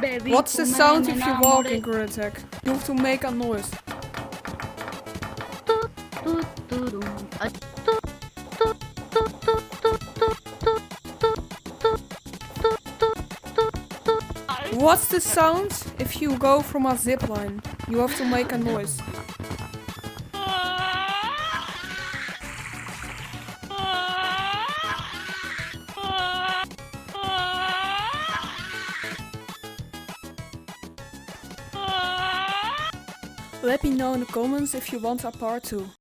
What's the sound if you walk in Gorilla Tag? You have to make a noise. What's the sound if you go from a zip line? You have to make a noise. Let me know in the comments if you want a part 2.